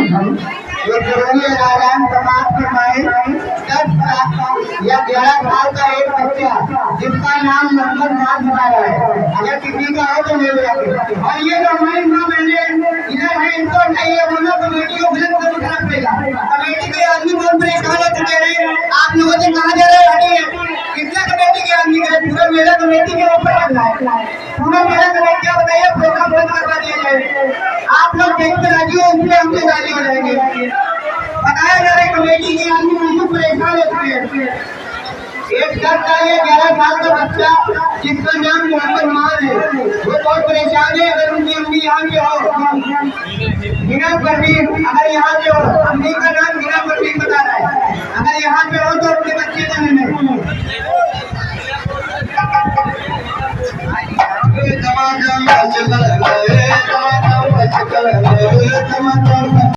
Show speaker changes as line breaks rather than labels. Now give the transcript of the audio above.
ये जरूरी आराम समाप्त फरमाए। 11 साल का एक बच्चा जिसका नाम मोहम्मद नाज हमारा है, अगर किसी का हो तो मिल जाए। और ये जो हमारी माँ बहने इधर है, इनको चाहिए बोलो कमेटी को फिल्म को उठना पड़ेगा। कमेटी के आदमी बहुत परेशान हो चुके हैं, आप लोगों से कहा जा रहा है हटिए। कितना कमेटी के आदमी का पूरा मेरा कमेटी के ऊपर चल रहा है, पूरा मेरा कमेटी क्या बताइए, प्रोग्राम बंद करवा दिया जाए। आप लोग देखते राजी हो, इसलिए हमसे राजी हो जाएंगे। बताया जा रहा है कमेटी के आदमी बिल्कुल परेशान हो चुके हैं। एक 11 साल का बच्चा जिसका नाम मोहम्मद मान है, वो बहुत परेशान है। अगर उनकी अम्मी यहाँ पे हो, मीना परवीन, अगर यहाँ पे हो, अम्मी का नाम मीना परवीन बता रहा है, अगर यहाँ पे हो तो अपने बच्चे का नाम है।